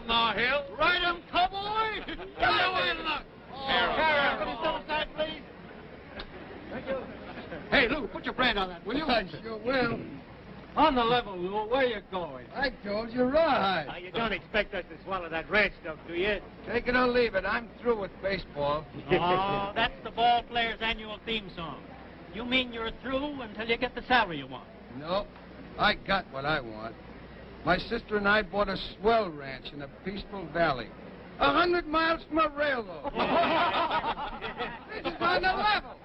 on now, Hill. Ride him, cowboy! Get away, look! Please. Hey, Lou, put your brand on that, will you? I sure will. On the level, Lou. Where you going? I told you, rawhide. You don't expect us to swallow that red stuff, do you? Take it or leave it. I'm through with baseball. Oh, that's the ball player's annual theme song. You mean you're through until you get the salary you want? No, I got what I want. My sister and I bought a swell ranch in a peaceful valley. 100 miles from a railroad. This is on the level.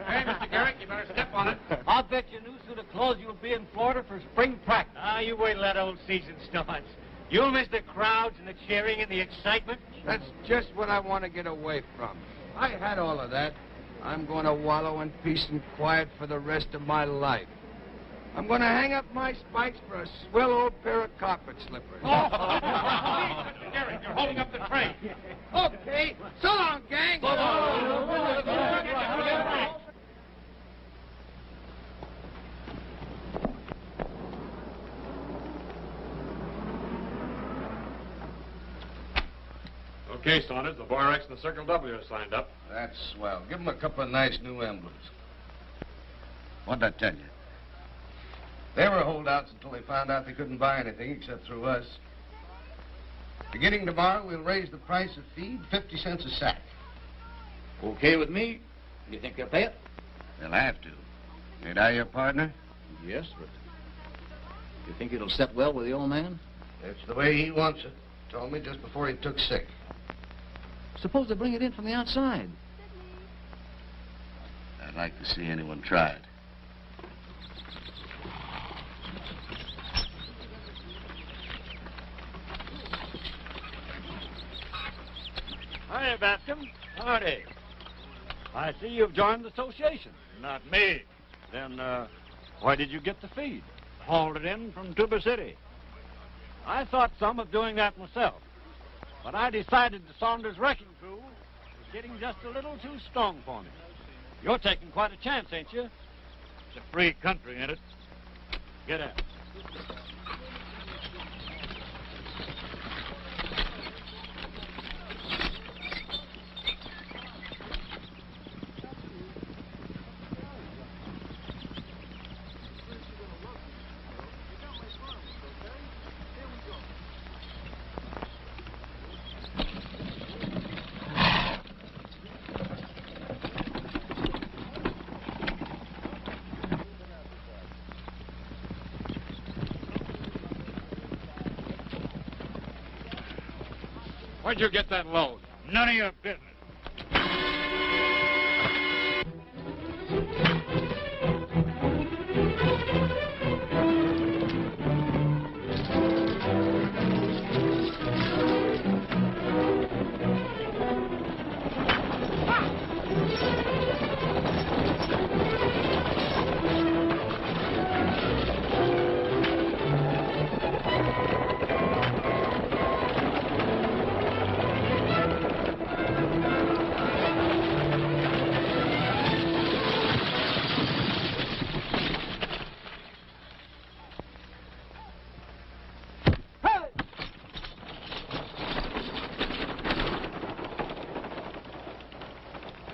Hey, Mr. Gehrig, you better step on it. I'll bet you a new suit of clothes you'll be in Florida for spring practice. You wait till that old season starts. You'll miss the crowds and the cheering and the excitement. That's just what I want to get away from. I had all of that. I'm going to wallow in peace and quiet for the rest of my life. I'm going to hang up my spikes for a swell old pair of carpet slippers. Mr. Gehrig, you're holding up the train. Okay. So long, gang. Okay, Saunders, the Bar X and the Circle W are signed up. That's swell. Give them a couple of nice new emblems. What'd I tell you? They were holdouts until they found out they couldn't buy anything except through us. Beginning tomorrow, we'll raise the price of feed 50 cents a sack. Okay with me. You think they'll pay it? They'll have to. Ain't I your partner? Yes, but you think it'll set well with the old man? It's the way he wants it. Told me just before he took sick. Suppose they bring it in from the outside. I'd like to see anyone try it. Hi, Bascom. Howdy. I see you've joined the association. Not me. Then, why did you get the feed? Hauled it in from Tuba City. I thought some of doing that myself. But I decided the Saunders wrecking crew was getting just a little too strong for me. You're taking quite a chance, ain't you? It's a free country, ain't it? Get out. Where'd you get that load? None of your business.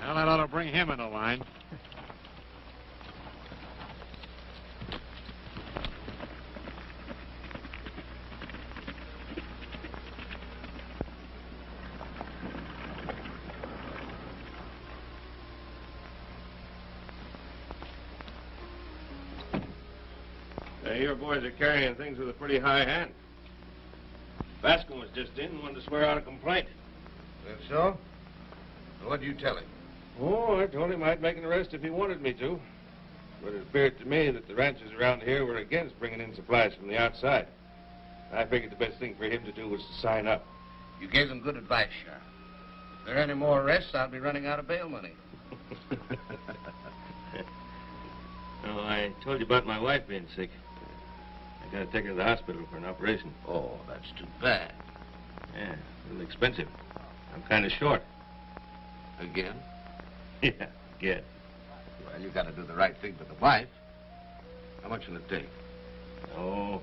Well, that ought to bring him in a line. Your boys are carrying things with a pretty high hand. Bascom was just in and wanted to swear out a complaint. That's so? What'd you tell him? Oh, I told him I'd make an arrest if he wanted me to. But it appeared to me that the ranchers around here were against bringing in supplies from the outside. I figured the best thing for him to do was to sign up. You gave them good advice, Sheriff. If there are any more arrests, I'll be running out of bail money. Oh, I told you about my wife being sick. I gotta take her to the hospital for an operation. Oh, that's too bad. Yeah, a little expensive. I'm kind of short. Again? Yeah, again. Well, you gotta do the right thing for the wife. How much will it take? Oh,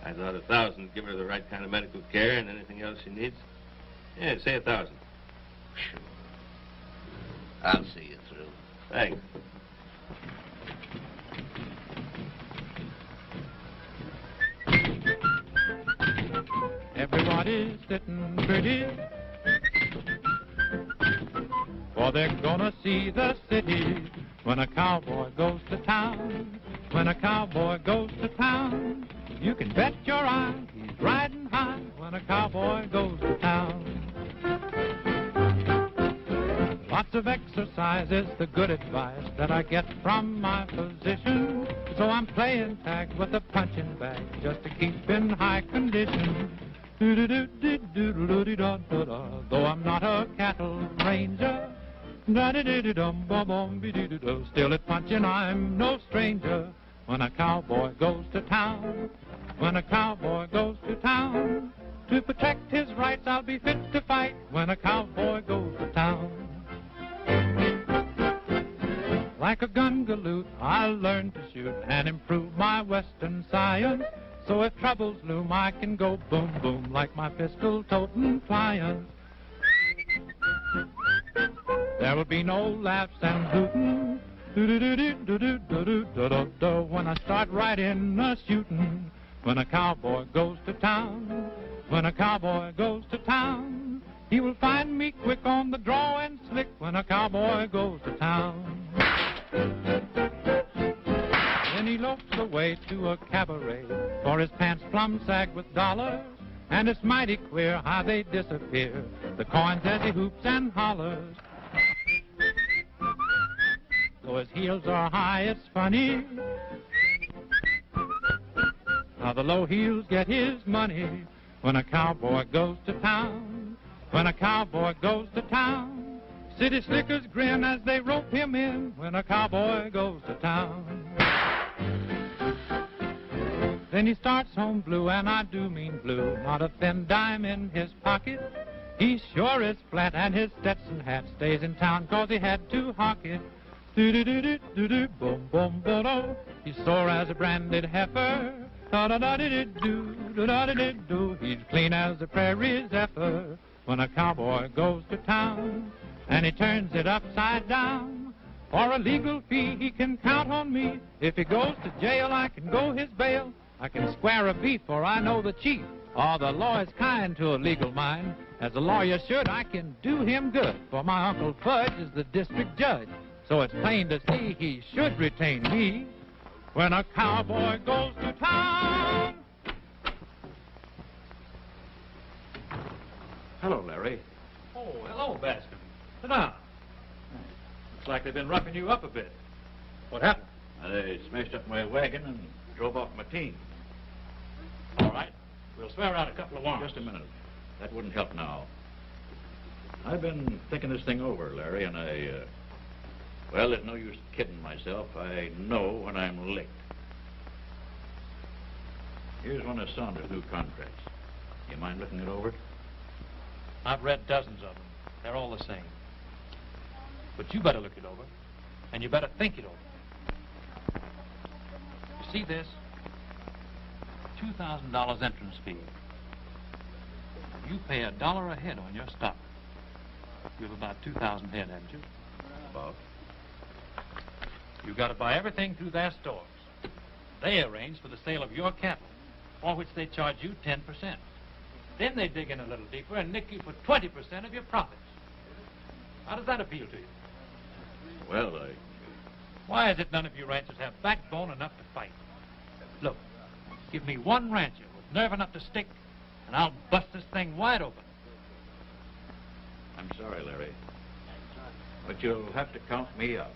I thought 1,000 would give her the right kind of medical care and anything else she needs. Yeah, say 1,000. Sure. I'll see you through. Thanks. Everybody's sitting pretty, for they're gonna see the city when a cowboy goes to town. When a cowboy goes to town, you can bet your eye he's riding high when a cowboy goes to town. Lots of exercise is the good advice that I get from my physician, so I'm playing tag with a punching bag just to keep in high condition. Though I'm not a cattle ranger, still at punching I'm no stranger. When a cowboy goes to town, when a cowboy goes to town, to protect his rights I'll be fit to fight when a cowboy goes to town. Like a gun galoot, I'll learn to shoot and improve my western science. So if troubles loom, I can go boom, boom like my pistol-toting client. There will be no laughs and hooting when I start right in a shooting. When a cowboy goes to town, when a cowboy goes to town, he will find me quick on the draw and slick when a cowboy goes to town. Then he lopes away to a cabaret, for his pants plumb sag with dollars, and it's mighty queer how they disappear, the coins as he hoops and hollers. Though his heels are high, it's funny how the low heels get his money when a cowboy goes to town. When a cowboy goes to town, city slickers grin as they rope him in when a cowboy goes to town. Then he starts home blue, and I do mean blue, not a thin dime in his pocket. He sure is flat, and his Stetson hat stays in town 'cause he had to hawk it. Do-do-do-do-do-do, boom, boom, bo-do. He's sore as a branded heifer. Da-da-da-di-do, da-da-da-di-do. He's clean as a prairie zephyr. When a cowboy goes to town, and he turns it upside down, for a legal fee he can count on me. If he goes to jail, I can go his bail. I can square a beef, for I know the chief. Oh, the law is kind to a legal mind. As a lawyer should, I can do him good, for my Uncle Fudge is the district judge. So it's plain to see he should retain me when a cowboy goes to town. Hello, Larry. Oh, hello, Bascom. Sit down. Looks like they've been roughing you up a bit. What happened? They smashed up my wagon and drove off my team. All right. We'll swear out a couple of warrants. Just a minute. That wouldn't help now. I've been thinking this thing over, Larry, and well, there's no use kidding myself. I know when I'm licked. Here's one of Saunders' new contracts. You mind looking it over? I've read dozens of them. They're all the same. But you better look it over, and you better think it over. You see this? $2,000 entrance fee. You pay $1 a head on your stock. You have about 2,000 head, haven't you? About. You've got to buy everything through their stores. They arrange for the sale of your cattle, for which they charge you 10%. Then they dig in a little deeper and nick you for 20% of your profits. How does that appeal to you? Well, Why is it none of you ranchers have backbone enough to fight? Look, give me one rancher with nerve enough to stick, and I'll bust this thing wide open. I'm sorry, Larry, but you'll have to count me out.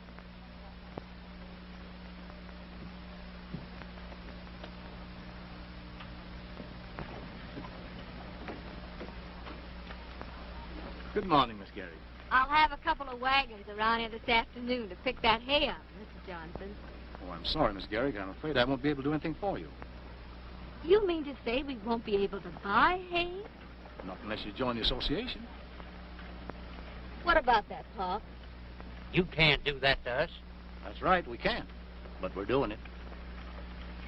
Good morning, Miss Gehrig. I'll have a couple of wagons around here this afternoon to pick that hay up, Mr. Johnson. Oh, I'm sorry, Miss Gehrig. I'm afraid I won't be able to do anything for you. You mean to say we won't be able to buy hay? Not unless you join the association. What about that, Pop? You can't do that to us. That's right, we can't. But we're doing it.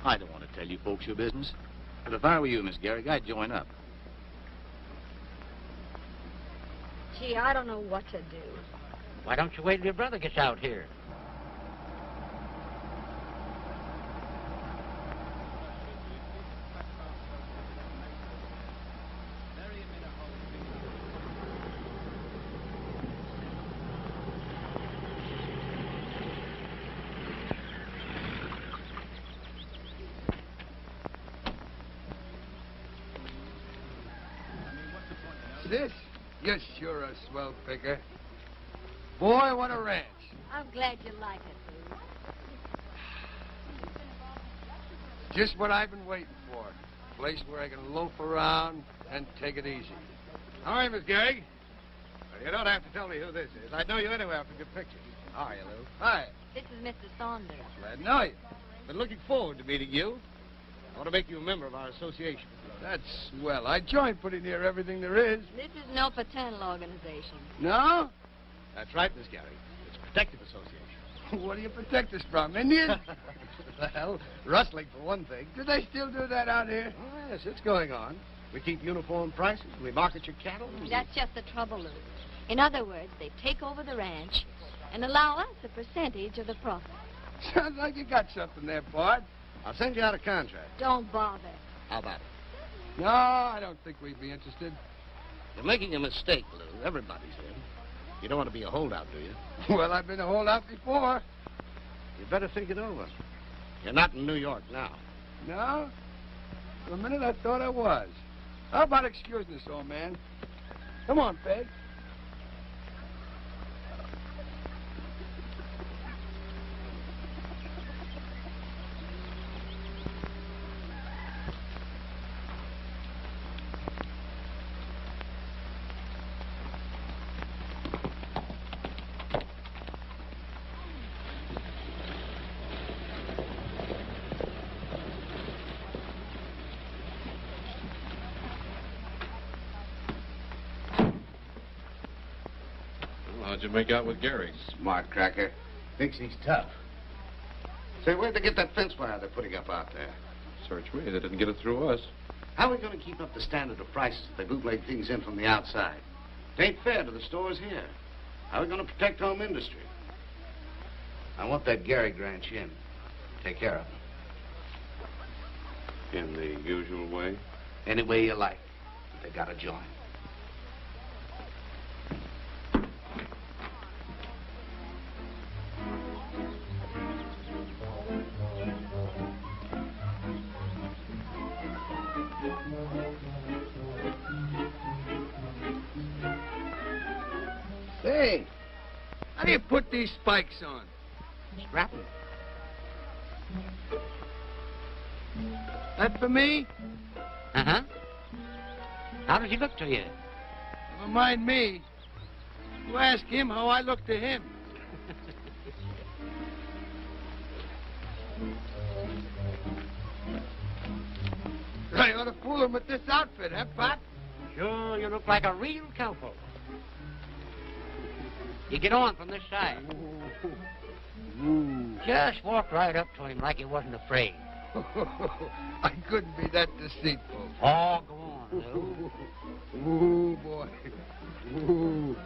I don't want to tell you folks your business. But if I were you, Miss Gehrig, I'd join up. Gee, I don't know what to do. Why don't you wait till your brother gets out here? This? You're sure a swell picker. Boy, what a ranch. I'm glad you like it, Lou. Just what I've been waiting for. A place where I can loaf around and take it easy. All right, Miss Gehrig. Well, you don't have to tell me who this is. I'd know you anyway after good pictures. How are you, Lou? Hi. This is Mr. Saunders. Glad to know you. Been looking forward to meeting you. I want to make you a member of our association. That's swell. I joined pretty near everything there is. This is no fraternal organization. No? That's right, Miss Gehrig. It's a protective association. What do you protect us from, Indians? Well, rustling for one thing. Do they still do that out here? Oh, yes, it's going on. We keep uniform prices. We market your cattle. That's just the trouble, Lou. In other words, they take over the ranch and allow us a percentage of the profit. Sounds like you got something there, Bart. I'll send you out a contract. Don't bother. How about it? No, I don't think we'd be interested. You're making a mistake, Lou. Everybody's in. You don't want to be a holdout, do you? Well, I've been a holdout before. You better think it over. You're not in New York now. No? For a minute, I thought I was. How about excusing us, old man? Come on, Peg. How'd you make out with Gehrig? Smart cracker. Thinks he's tough. Say, where'd they get that fence wire they're putting up out there? Search me. They didn't get it through us. How are we going to keep up the standard of prices if they bootleg things in from the outside? It ain't fair to the stores here. How are we going to protect home industry? I want that Gehrig ranch in. Take care of him. In the usual way? Any way you like. But they got to join. Say, how do you put these spikes on? Strapping. That for me? Uh-huh. How does he look to you? Never mind me. You ask him how I look to him. I ought to fool him with this outfit, huh, Pop? Sure, you look like a real cowpoke. You get on from this side. Just walk right up to him like he wasn't afraid. I couldn't be that deceitful. Oh, go on, Lou. Ooh, boy. Ooh.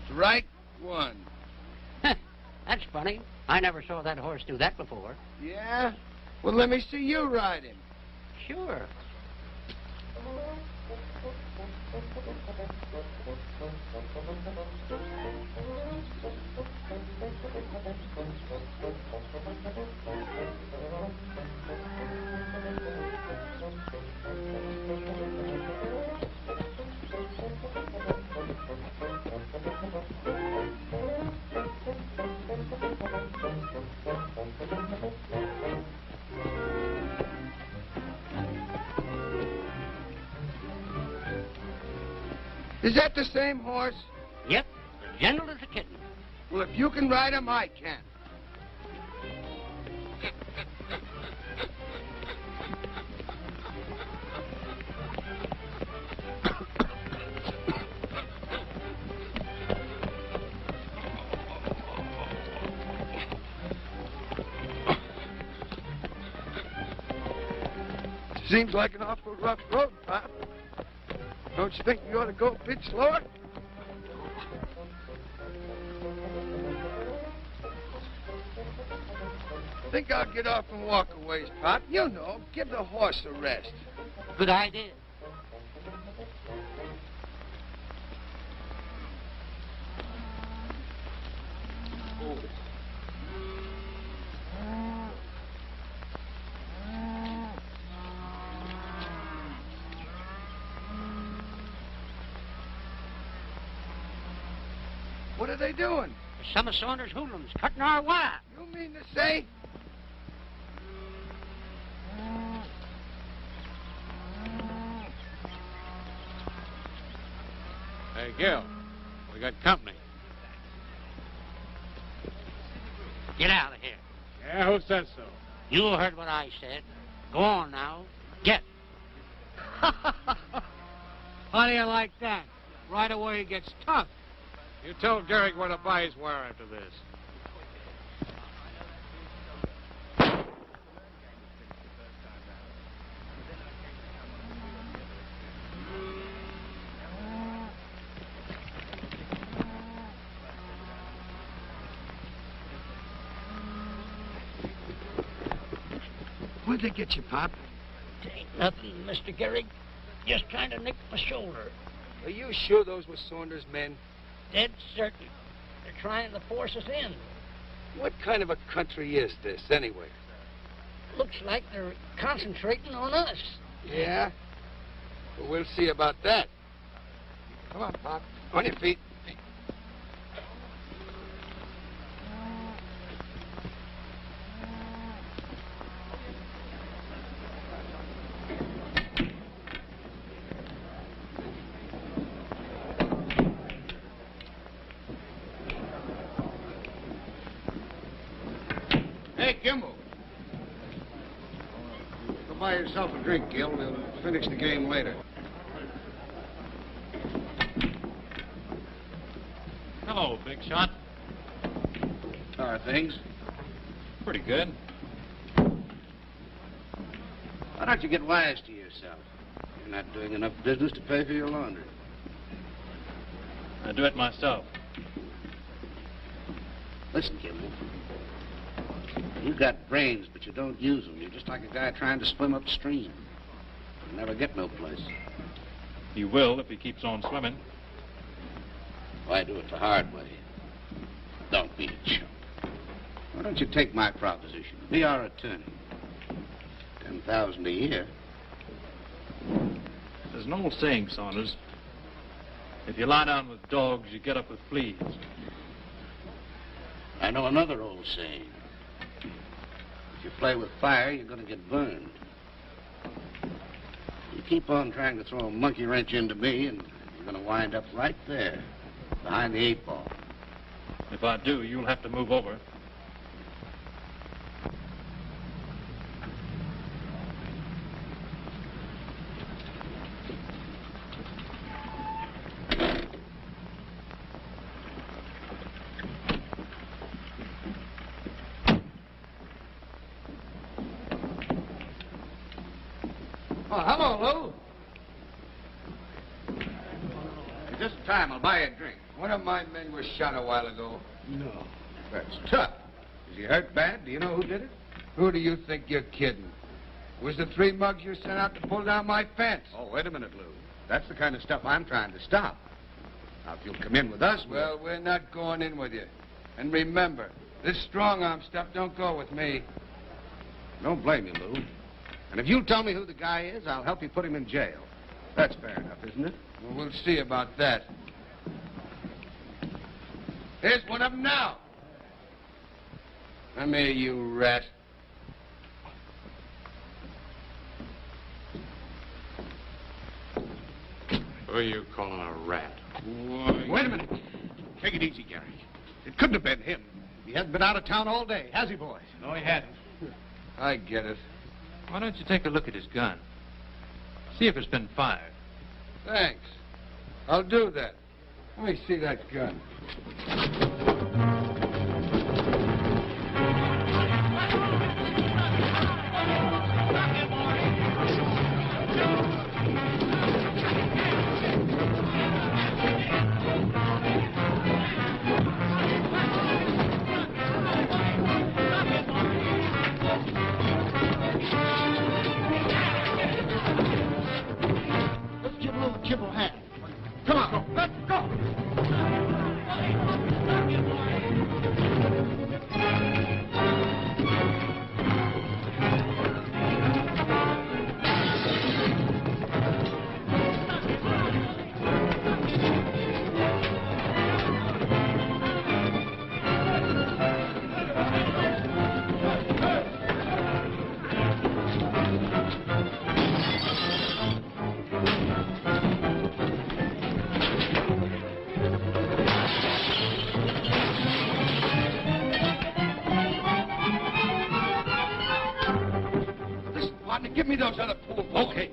Strike one. That's funny. I never saw that horse do that before. Yeah? Well, let me see you ride him. Sure. Is that the same horse? Yep, as gentle as a kitten. Well, if you can ride him, I can. Seems like an awful rough road, Pop. Don't you think you ought to go a bit slower? Think I'll get off and walk a ways, Pop. You know, give the horse a rest. Good idea. What are they doing? Some of Saunders' hoodlums cutting our wire. You mean to say? Hey, Gil, we got company. Get out of here. Yeah, who said so? You heard what I said. Go on now. Get. How do you like that? Right away he gets tough. You told Gehrig where to buy his wire after this. Where'd they get you, Pop? It ain't nothing, Mr. Gehrig. Just kind of nicked my shoulder. Are you sure those were Saunders' men? Dead certain. They're trying to force us in. What kind of a country is this, anyway? Looks like they're concentrating on us. Yeah? Well, we'll see about that. Come on, Pop. On your feet. Hey, Kimball. Go buy yourself a drink, Gil. We'll finish the game later. Hello, big shot. How are things? Pretty good. Why don't you get wise to yourself? You're not doing enough business to pay for your laundry. I do it myself. Listen, Kimball. You got brains, but you don't use them. You're just like a guy trying to swim upstream. You'll never get no place. He will if he keeps on swimming. Why do it the hard way? Don't be a chump. Why don't you take my proposition? Be our attorney. $10,000 a year. There's an old saying, Saunders. If you lie down with dogs, you get up with fleas. I know another old saying. If you play with fire, you're going to get burned. You keep on trying to throw a monkey wrench into me, and you're going to wind up right there, behind the 8 ball. If I do, you'll have to move over. Oh, hello, Lou. Just in time, I'll buy you a drink. One of my men was shot a while ago. No. That's tough. Is he hurt bad? Do you know who did it? Who do you think you're kidding? It was the 3 mugs you sent out to pull down my fence. Oh, wait a minute, Lou. That's the kind of stuff I'm trying to stop. Now, if you'll come in with us, Well, we're not going in with you. And remember, this strong-arm stuff don't go with me. Don't blame me, Lou. And if you'll tell me who the guy is, I'll help you put him in jail. That's fair enough, isn't it? Well, we'll see about that. Here's one of them now. Come here, you rat. Who are you calling a rat? Wait a minute. Take it easy, Gehrig. It couldn't have been him. He hasn't been out of town all day, has he, boys? No, he hadn't. I get it. Why don't you take a look at his gun? See if it's been fired. Thanks. I'll do that. Let me see that gun. Kibble hat. Come on, let's go. Give me those other pool balls. Okay.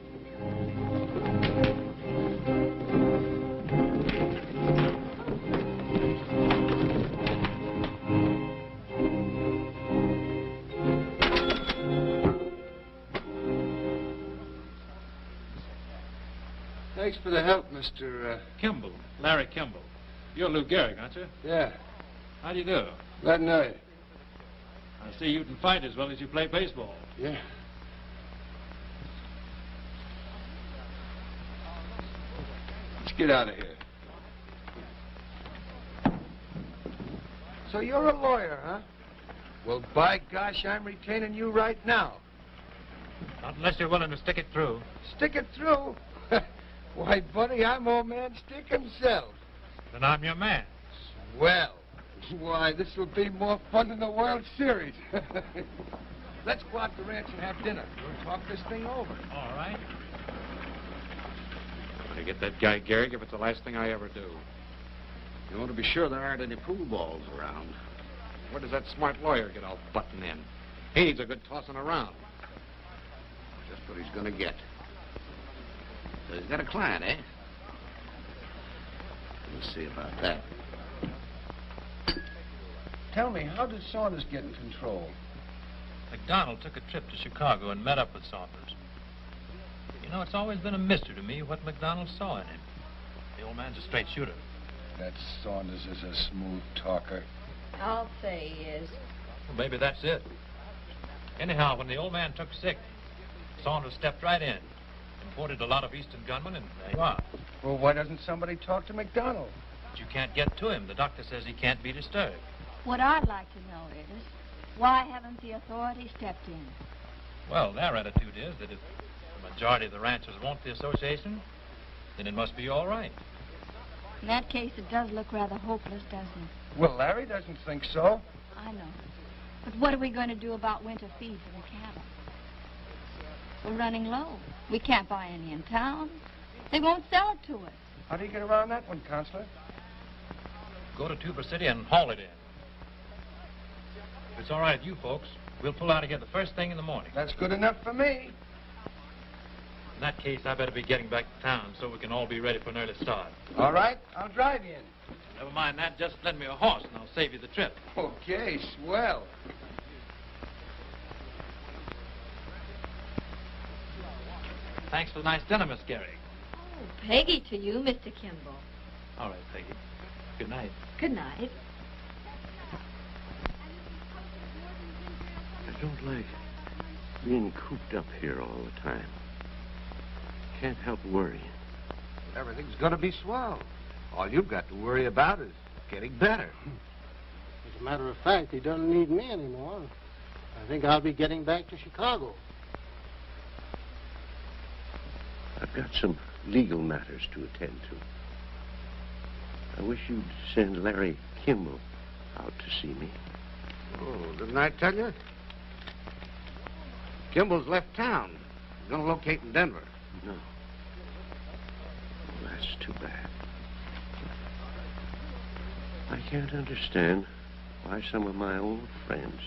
Thanks for the help, Mr. Kimball. Larry Kimball. You're Lou Gehrig, aren't you? Yeah. How do you do? Glad to know you. I see you can fight as well as you play baseball. Yeah. Let's get out of here. So you're a lawyer, huh? Well, by gosh, I'm retaining you right now. Not unless you're willing to stick it through. Stick it through? Why, buddy, I'm old man Stick himself. Then I'm your man. Well, why, this will be more fun than the World Series. Let's go out to the ranch and have dinner. We'll talk this thing over. All right. To get that guy Gehrig if it's the last thing I ever do. You want to be sure there aren't any pool balls around. Where does that smart lawyer get all button in? He needs a good tossing around. Just what he's going to get. So he's got a client, eh? We'll see about that. Tell me, how did Saunders get in control? McDonald took a trip to Chicago and met up with Saunders. You know, it's always been a mystery to me what McDonald saw in him. The old man's a straight shooter. That Saunders is a smooth talker. I'll say he is. Well, maybe that's it. Anyhow, when the old man took sick, Saunders stepped right in, imported a lot of Eastern gunmen, and there you are. Well, why doesn't somebody talk to McDonald? But you can't get to him. The doctor says he can't be disturbed. What I'd like to know is, why haven't the authorities stepped in? Well, their attitude is that if the majority of the ranchers want the association, then it must be all right. In that case, it does look rather hopeless, doesn't it? Well, Larry doesn't think so. I know. But what are we going to do about winter feed for the cattle? We're running low. We can't buy any in town. They won't sell it to us. How do you get around that one, Counselor? Go to Tuber City and haul it in. If it's all right with you folks, we'll pull out again the first thing in the morning. That's good enough for me. In that case, I better be getting back to town so we can all be ready for an early start. All right, I'll drive you in. Never mind that, just lend me a horse and I'll save you the trip. Okay, swell. Thanks for the nice dinner, Miss Gehrig. Oh, Peggy to you, Mr. Kimball. All right, Peggy. Good night. Good night. I don't like being cooped up here all the time. Can't help worrying. Everything's going to be swell. All you've got to worry about is getting better. As a matter of fact, he doesn't need me anymore. I think I'll be getting back to Chicago. I've got some legal matters to attend to. I wish you'd send Larry Kimball out to see me. Oh, didn't I tell you? Kimball's left town. He's going to locate in Denver. No. Well, That's too bad. I can't understand why some of my old friends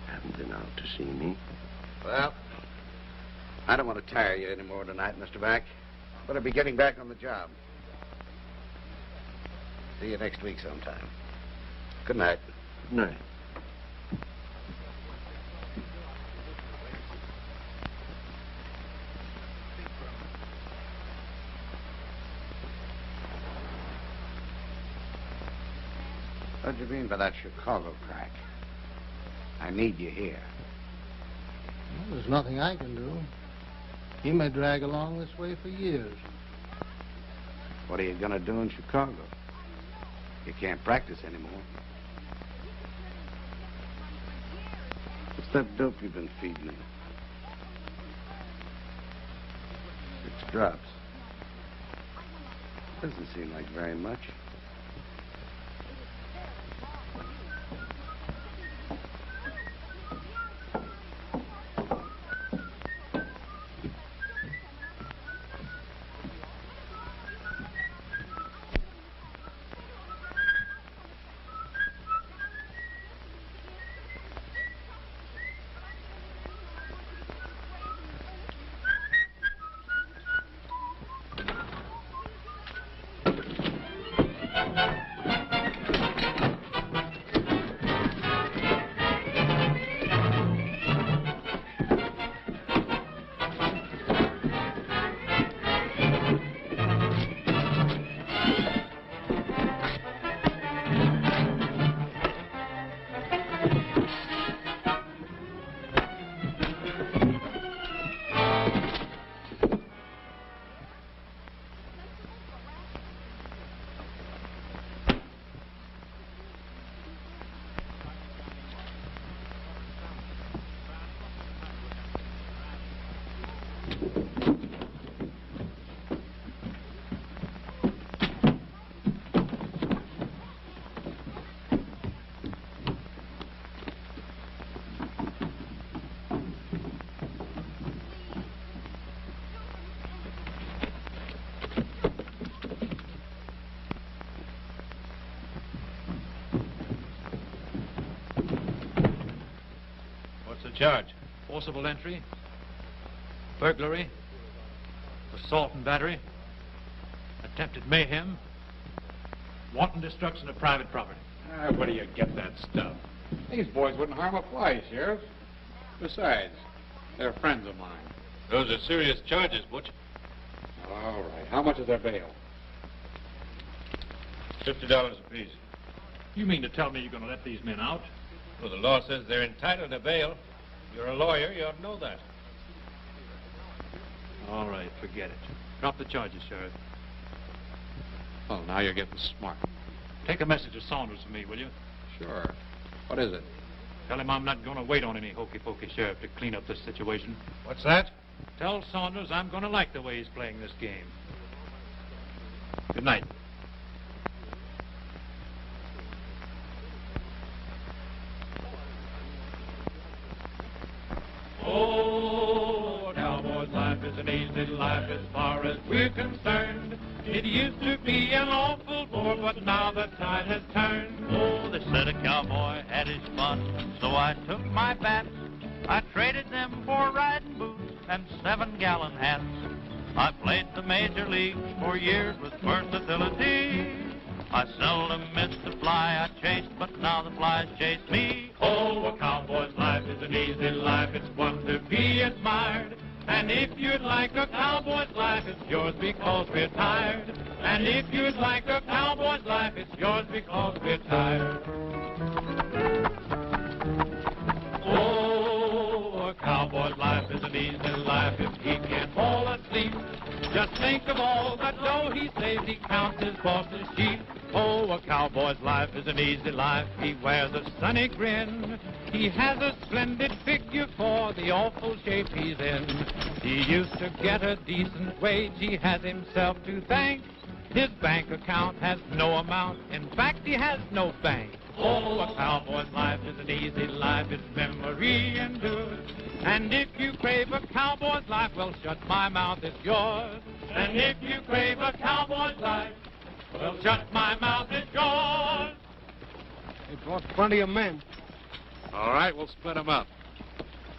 haven't been out to see me. Well, I don't want to tire you any more tonight, Mr. Back. Better be getting back on the job. See you next week sometime. Good night. Good night. What do you mean by that Chicago crack? I need you here. Well, there's nothing I can do. He may drag along this way for years. What are you going to do in Chicago? You can't practice anymore. What's that dope you've been feeding him? 6 drops. Doesn't seem like very much. Charge: forcible entry, burglary, assault and battery, attempted mayhem, wanton destruction of private property. Where do you get that stuff? These boys wouldn't harm a fly, Sheriff. Besides, they're friends of mine. Those are serious charges, Butch. All right. How much is their bail? $50 apiece. You mean to tell me you're going to let these men out? Well, the law says they're entitled to bail. You're a lawyer, you ought to know that. All right, forget it. Drop the charges, Sheriff. Well, now you're getting smart. Take a message to Saunders for me, will you? Sure. What is it? Tell him I'm not going to wait on any hokey-pokey sheriff to clean up this situation. What's that? Tell Saunders I'm going to like the way he's playing this game. Good night. Oh, cowboy's life is an easy life as far as we're concerned. It used to be an awful bore, but now the tide has turned. Oh, they said a cowboy had his fun, so I took my bats. I traded them for riding boots and 7-gallon hats. I played the major leagues for years with versatility. I seldom missed a fly I chased, but now the flies chase me. Oh, a cowboy's life is an easy life. It's one to be admired. And if you'd like a cowboy's life, it's yours because we're tired. And if you'd like a cowboy's life, it's yours because we're tired. Oh, a cowboy's life is an easy life if he can't fall asleep. Just think of all that dough he saves, he counts his boss's sheep. Oh, a cowboy's life is an easy life. He wears a sunny grin. He has a splendid figure for the awful shape he's in. He used to get a decent wage. He has himself to thank. His bank account has no amount. In fact, he has no bank. Oh, a cowboy's life is an easy life. Its memory endures. And if you crave a cowboy's life, well, shut my mouth, it's yours. And if you crave a cowboy's life, well, shut my mouth, it's yours. It brought plenty of men. All right, we'll split them up.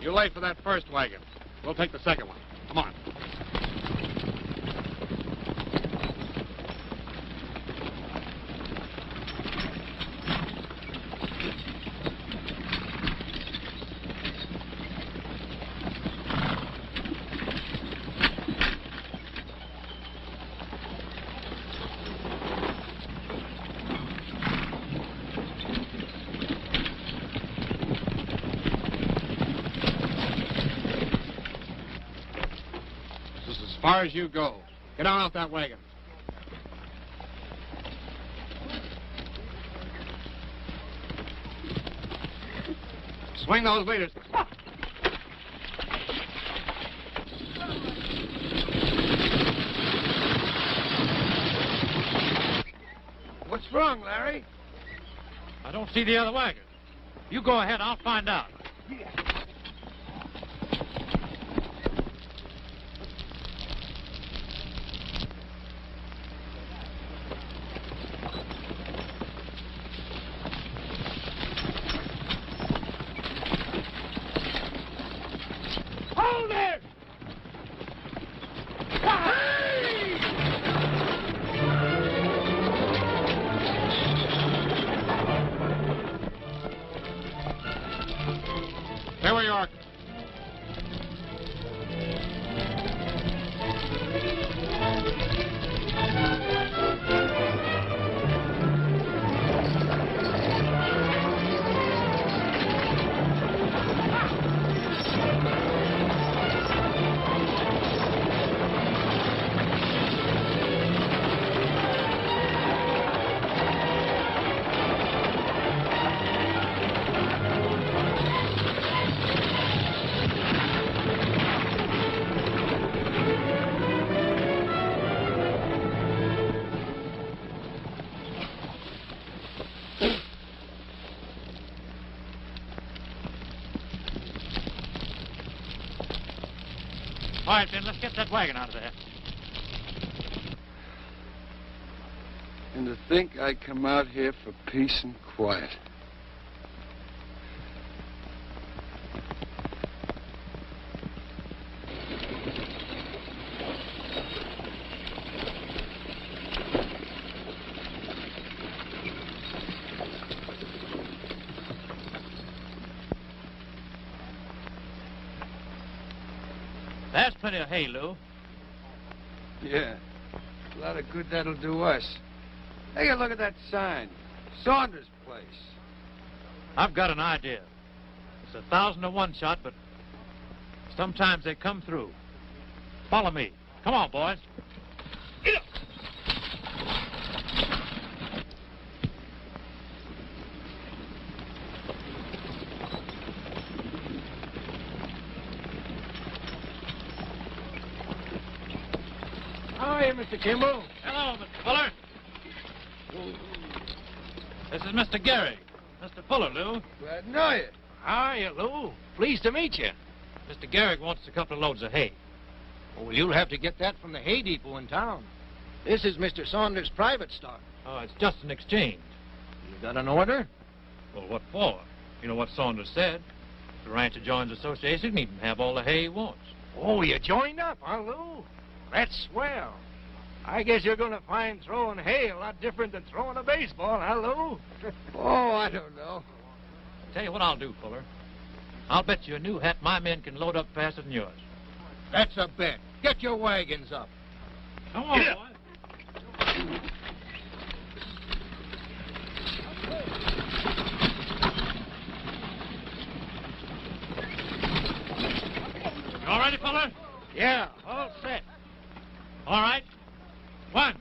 You lay for that first wagon. We'll take the second one. Come on. As far as you go. Get on off that wagon. Swing those leaders. What's wrong, Larry? I don't see the other wagon. You go ahead, I'll find out. Hold it! Here we are. All right, then, let's get that wagon out of there. And to think I come out here for peace and quiet. There's plenty of hay, Lou. Yeah. A lot of good that'll do us. Take a look at that sign. Saunders' place. I've got an idea. It's 1,000 to 1 shot, but sometimes they come through. Follow me. Come on, boys. How are you, Mr. Kimball? Hello, Mr. Fuller. This is Mr. Gehrig. Mr. Fuller, Lou. Glad to know you. How are you, Lou? Pleased to meet you. Mr. Gehrig wants a couple of loads of hay. Well, you'll have to get that from the hay depot in town. This is Mr. Saunders' private stock. Oh, it's just an exchange. You got an order? Well, what for? You know what Saunders said. If the rancher joins the association, he can have all the hay he wants. Oh, you joined up, huh, Lou? That's swell. I guess you're going to find throwing hay a lot different than throwing a baseball, huh, Lou? Oh, I don't know. Tell you what I'll do, Fuller. I'll bet you a new hat my men can load up faster than yours. That's a bet. Get your wagons up. Come on, Yeah. boys. You all ready, Fuller? Yeah, all set. All right. 1,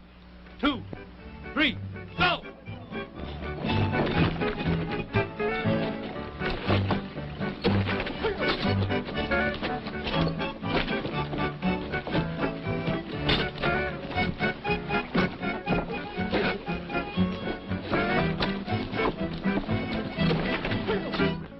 2, 3, go!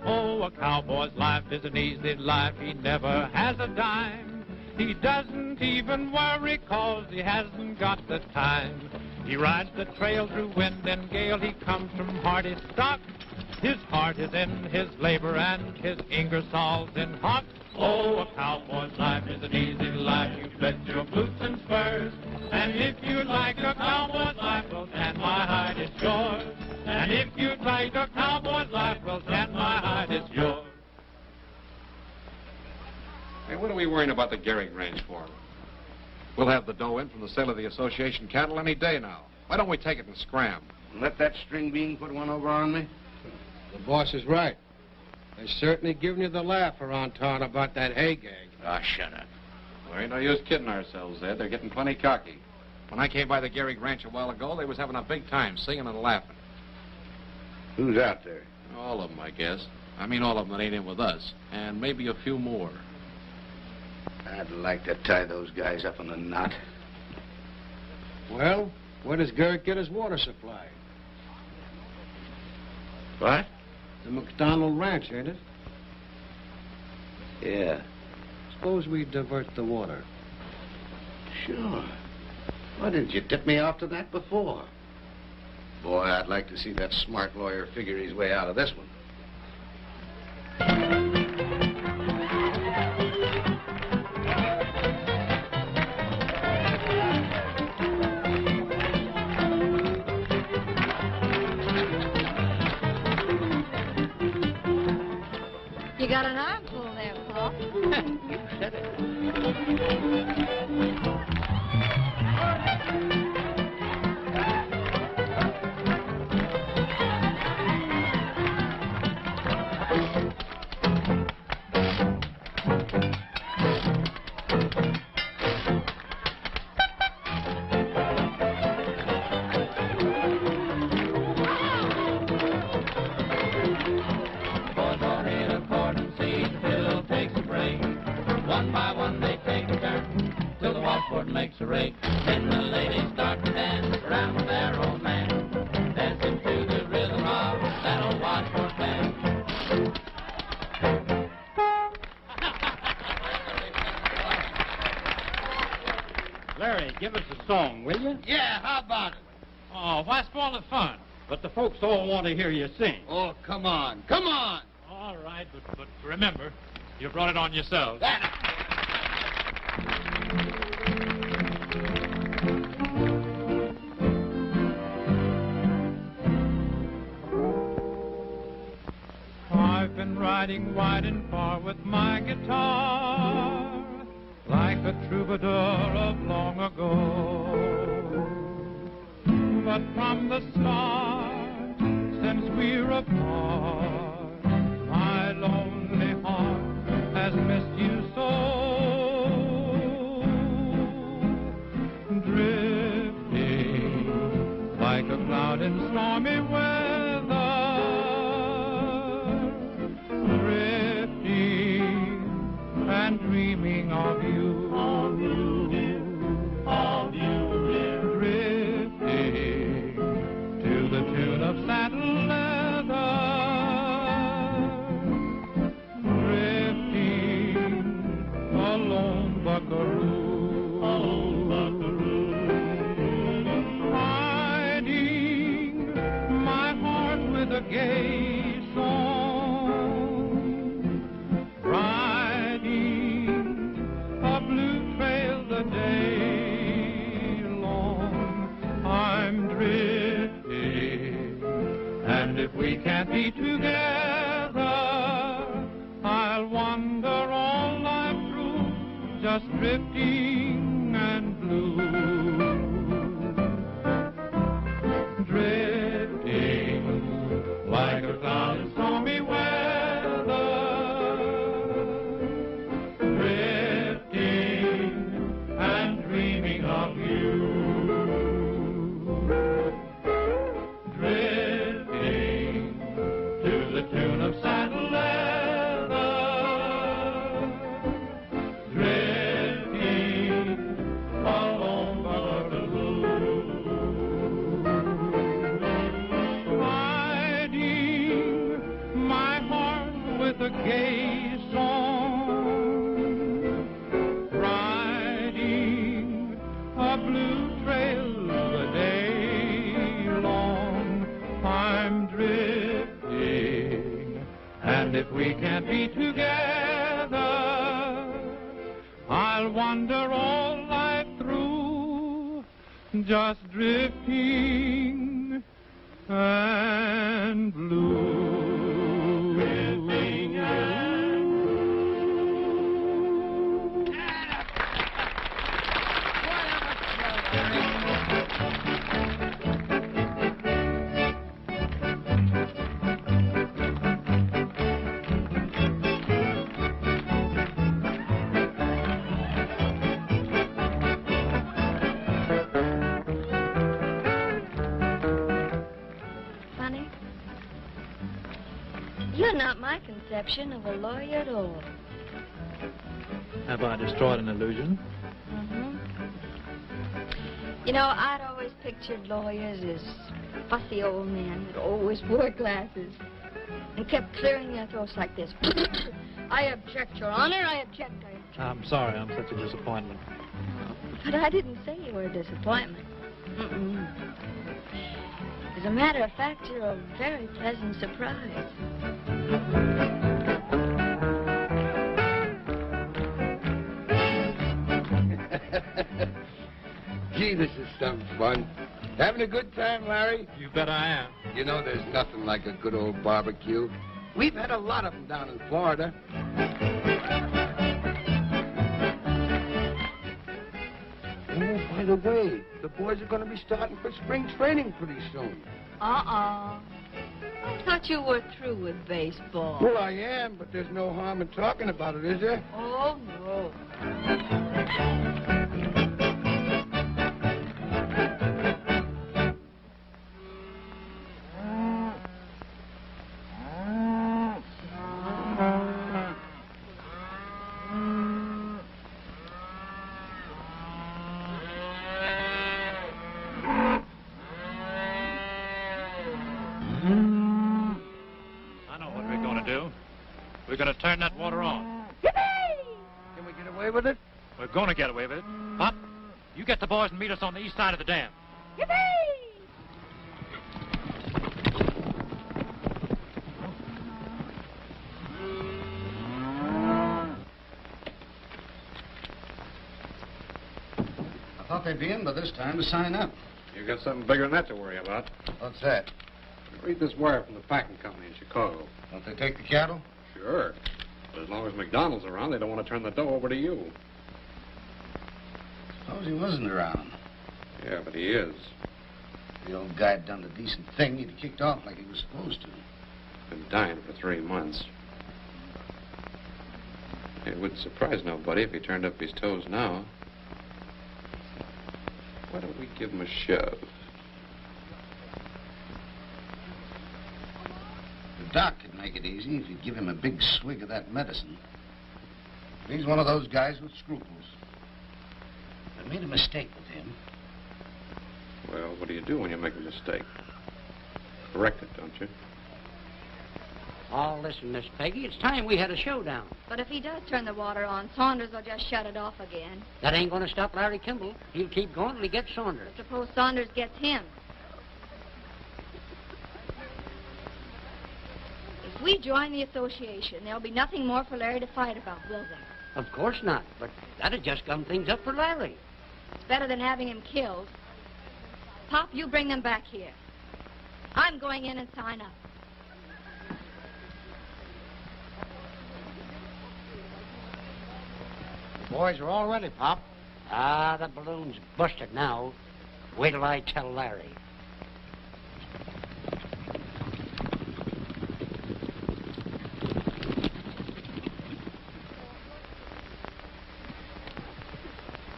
Oh, a cowboy's life is an easy life. He never has a dime. He doesn't even worry 'cause he hasn't got the time. He rides the trail through wind and gale. He comes from hardy stock. His heart is in his labor and his Ingersoll's in hock. Oh, a cowboy's life is an easy life. You bet your boots and spurs. And if you'd like a cowboy's life, well, tan my hide is yours. And if you'd like a cowboy's life, well, tan my hide is yours. Hey, what are we worrying about the Gehrig ranch for? We'll have the dough in from the sale of the association cattle any day now. Why don't we take it and scram? Let that string bean put one over on me? The boss is right. They're certainly giving you the laugh around town about that hay gag. Ah, shut up. There ain't no use kidding ourselves, Ed. They're getting plenty cocky. When I came by the Gehrig ranch a while ago, they was having a big time, singing and laughing. Who's out there? All of them, I guess. I mean all of them that ain't in with us. And maybe a few more. I'd like to tie those guys up in a knot. Well, where does Gehrig get his water supply? What? The McDonald Ranch, ain't it? Yeah. Suppose we divert the water. Sure. Why didn't you tip me off to that before? Boy, I'd like to see that smart lawyer figure his way out of this one. You got an armful there, Paul. You said it. Makes a rake. Then the ladies start to dance around with their old man, dancing to the rhythm of that old washboard band. Larry, give us a song, will you? Yeah, how about it? Oh, why spoil the fun? But the folks all want to hear you sing. Oh, come on. Come on. All right, but remember, you brought it on yourselves. I've been riding wide and far with my guitar, like a troubadour of long ago. But from the start, since we're apart, my lonely heart has missed you so. Drifting like a cloud in stormy weather, and dreaming of you, drifting to the tune of saddle leather, drifting a lone buckaroo, hiding my heart with a gay song. Day long, I'm drifting, and if we can't be together, I'll wander all life through, just drifting and blue, drifting like a cloud in stormy weather, dreaming of you, drifting to the tune of saddle leather, drifting along Ballew, hiding my heart with a gay song. And if we can't be together, I'll wander all life through, just drifting and blue. Drifting and Funny. You're not my conception of a lawyer at all. Have I destroyed an illusion? Mm-hmm. You know, I'd always pictured lawyers as fussy old men that always wore glasses and kept clearing their throats like this. I object, Your Honor, I object, I object. I'm sorry, I'm such a disappointment. But I didn't say you were a disappointment. Mm-mm. As a matter of fact, you're a very pleasant surprise. Gee, this is some fun. Having a good time, Larry? You bet I am. You know, there's nothing like a good old barbecue. We've had a lot of them down in Florida. Oh, by the way, the boys are going to be starting for spring training pretty soon. I thought you were through with baseball. Well, I am, but there's no harm in talking about it, is there? Oh, no. We're going to turn that water on. Can we get away with it? We're going to get away with it. Pop, you get the boys and meet us on the east side of the dam. I thought they'd be in by this time to sign up. You got something bigger than that to worry about. What's that? Read this wire from the packing company in Chicago. Don't they take the cattle? Sure. But as long as McDonald's around, they don't want to turn the dough over to you. Suppose he wasn't around. Yeah, but he is. If the old guy had done the decent thing, he'd have kicked off like he was supposed to. Been dying for 3 months. It wouldn't surprise nobody if he turned up his toes now. Why don't we give him a shove? The doc could make it easy if he'd give him a big swig of that medicine. He's one of those guys with scruples. I made a mistake with him. Well, what do you do when you make a mistake? Correct it, don't you? Oh, listen, Miss Peggy, it's time we had a showdown. But if he does turn the water on, Saunders will just shut it off again. That ain't going to stop Larry Kimball. He'll keep going till he gets Saunders. But suppose Saunders gets him. If we join the association, there'll be nothing more for Larry to fight about, will there? Of course not, but that'd just gum things up for Larry. It's better than having him killed. Pop, you bring them back here. I'm going in and sign up. Boys are all ready, Pop. Ah, the balloon's busted now. Wait till I tell Larry.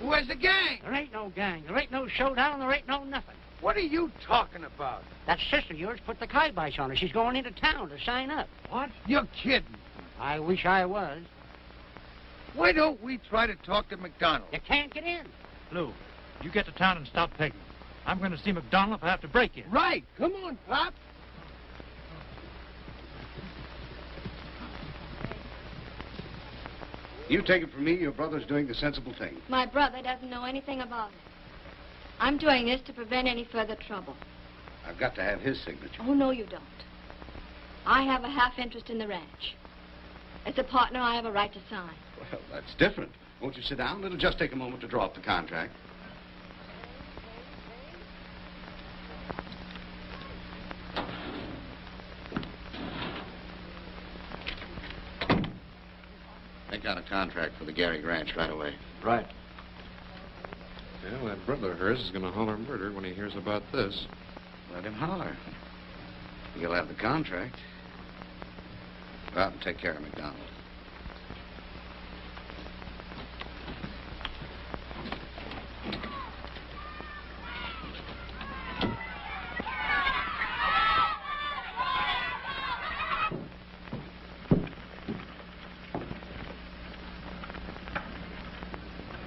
Where's the gang? There ain't no gang. There ain't no showdown. There ain't no nothing. What are you talking about? That sister of yours put the kibosh on her. She's going into town to sign up. What? You're kidding. I wish I was. Why don't we try to talk to McDonald? You can't get in. Lou, you get to town and stop Peggy. I'm going to see McDonald if I have to break in. Right. Come on, Pop. You take it from me, your brother's doing the sensible thing. My brother doesn't know anything about it. I'm doing this to prevent any further trouble. I've got to have his signature. Oh, no, you don't. I have a half interest in the ranch. As a partner, I have a right to sign. Well, that's different. Won't you sit down? It'll just take a moment to draw up the contract. Make out a contract for the Gehrig Ranch right away. Right. Well, that brother of hers is going to holler murder when he hears about this. Let him holler. He'll have the contract. Go out and take care of McDonald.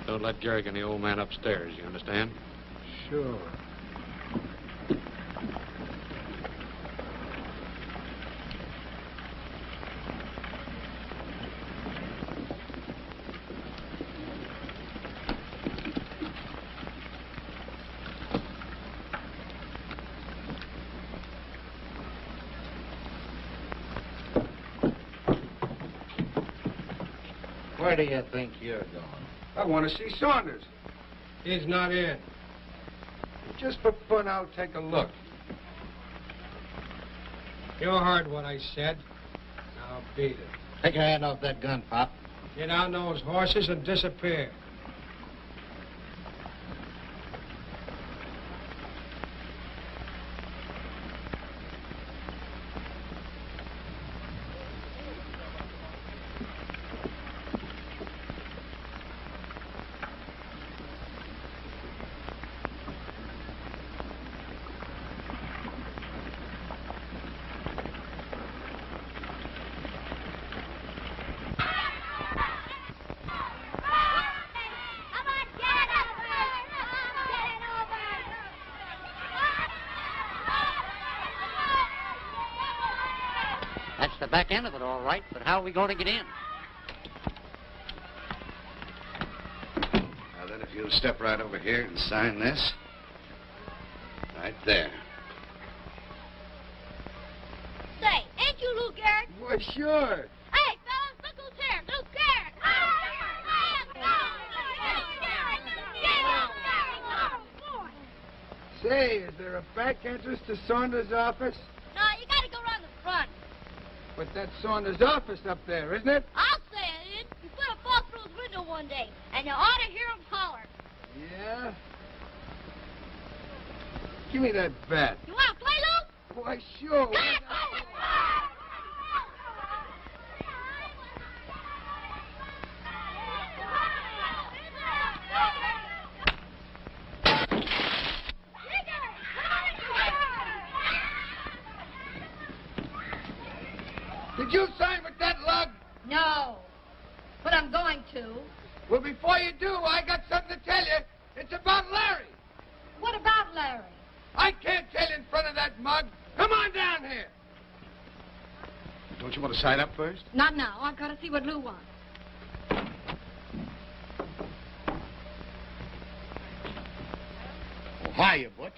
Don't let Gehrig and the old man upstairs, you understand? Sure. Where do you think you're going? I want to see Saunders. He's not in. Just for fun, I'll take a look. You heard what I said. Now beat it. Take your hand off that gun, Pop. Get on those horses and disappear. That's the back end of it, all right, but how are we going to get in? Now then, if you'll step right over here and sign this. Right there. Say, ain't you Lou Gehrig? Why, sure. Hey, fellas, look who's here. Lou Gehrig. Say, is there a back entrance to Saunders' office? No, you gotta go around the front. But that's Saunders' office up there, isn't it? I'll say it is. You put a ball through his window one day, and you ought to hear him holler. Yeah? Give me that bat. You want to play, Lou? Why, sure. Did you sign with that lug? No, but I'm going to. Well, before you do, I got something to tell you. It's about Larry. What about Larry? I can't tell you in front of that mug. Come on down here. Don't you want to sign up first? Not now. I've got to see what Lou wants. Oh, hiya, Butch.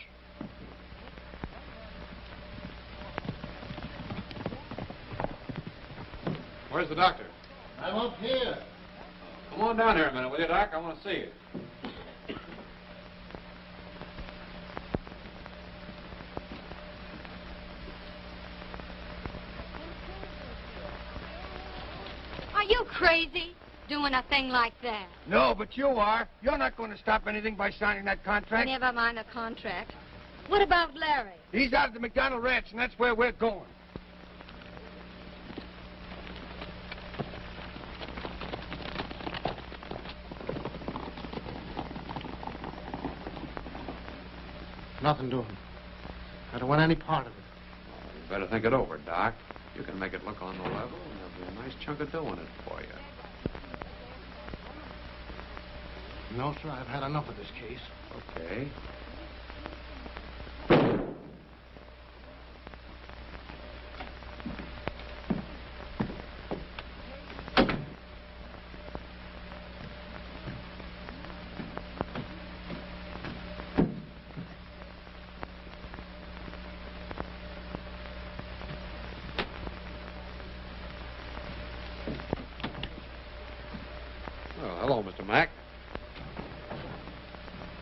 Where's the doctor? I'm up here. Come on down here a minute, will you, Doc? I want to see you. Are you crazy, doing a thing like that? No, but you are. You're not going to stop anything by signing that contract. Never mind the contract. What about Larry? He's out at the McDonald Ranch, and that's where we're going. Nothing doing. I don't want any part of it. You better think it over, Doc. You can make it look on the level, and there'll be a nice chunk of dough in it for you. No, sir, I've had enough of this case. Okay. Mac.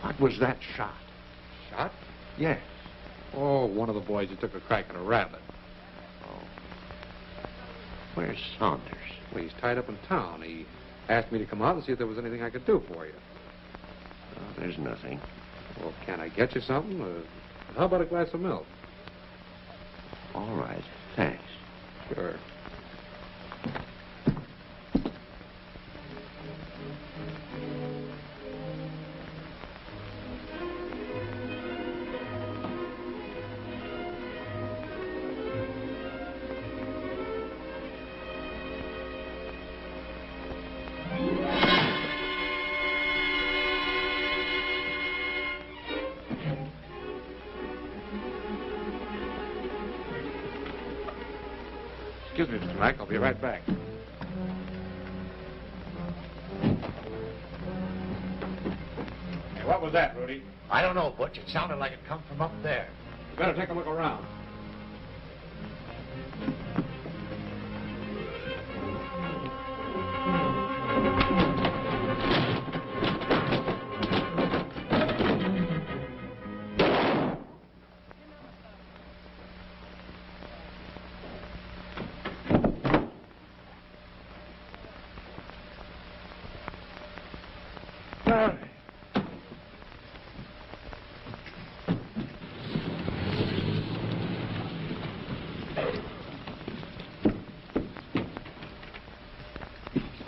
What was that shot? Shot? Yes. Oh, one of the boys who took a crack at a rabbit. Oh. Where's Saunders? Well, he's tied up in town. He asked me to come out and see if there was anything I could do for you. Oh, there's nothing. Well, can I get you something? How about a glass of milk? All right. Thanks. Sure. Excuse me, Mr. Mac. I'll be right back. Hey, what was that, Rudy? I don't know, Butch. It sounded like it come from up there. You better take a look around.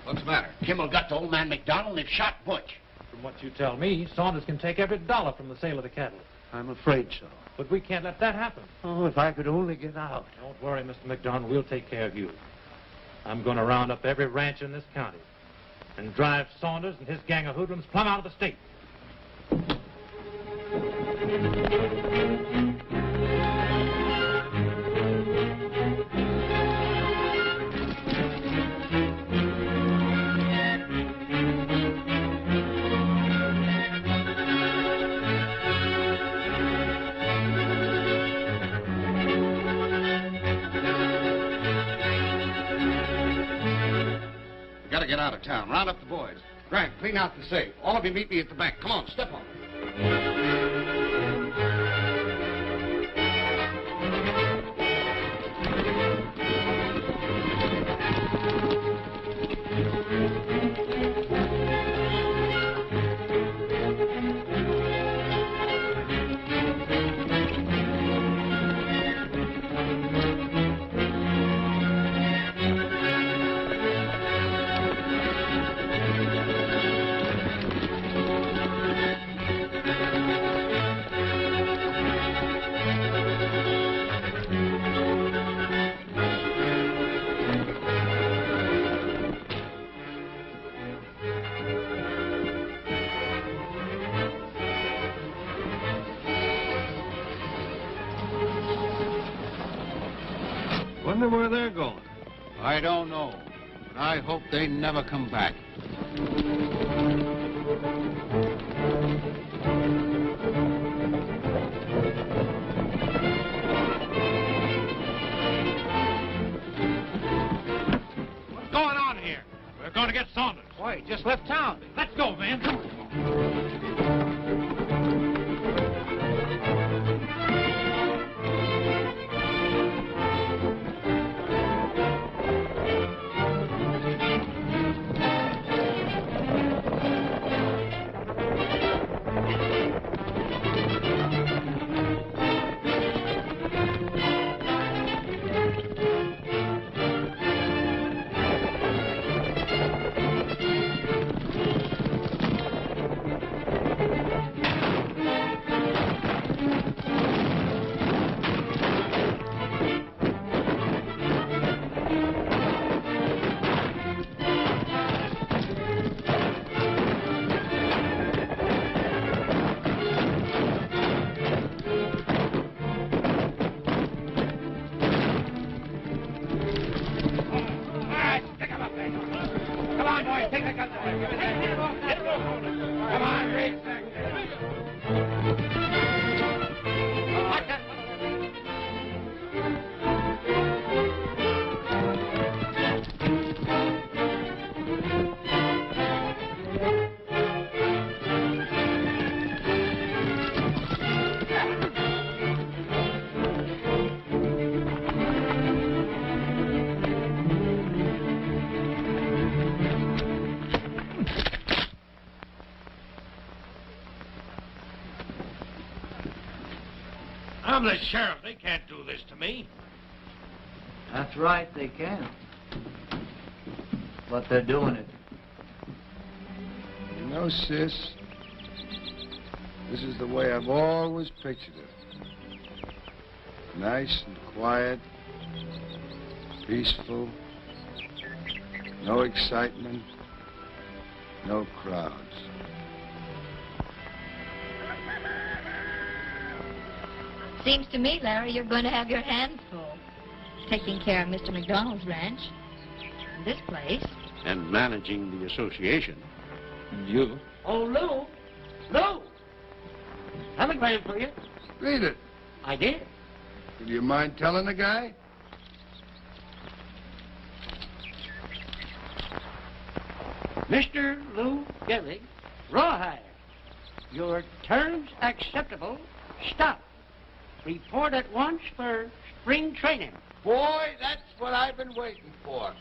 What's the matter? Kimmel got to old man McDonald and they've shot Butch. From what you tell me, Saunders can take every dollar from the sale of the cattle. I'm afraid so. But we can't let that happen. Oh, if I could only get out. Don't worry, Mr. McDonald. We'll take care of you. I'm going to round up every rancher in this county and drive Saunders and his gang of hoodlums plumb out of the state. We gotta get out of town. Round up the boys. Grant, clean out the safe. All of you meet me at the bank. Come on, step on. Wonder where they're going. I don't know. But I hope they never come back. What's going on here? We're going to get Saunders. Why, he just left town. Let's go, man. Come on. I'm the sheriff. They can't do this to me. That's right, they can. But they're doing it. You know, sis, this is the way I've always pictured it. Nice and quiet, peaceful, no excitement, no crowds. Seems to me, Larry, you're going to have your hands full. Taking care of Mr. McDonald's ranch, and this place. And managing the association. And you? Oh, Lou. Lou. Telegram for you. Read it. I did. Do you mind telling the guy? Mr. Lou Gehrig, Rawhide. Your terms acceptable. Stop. Report at once for spring training. Boy, that's what I've been waiting for.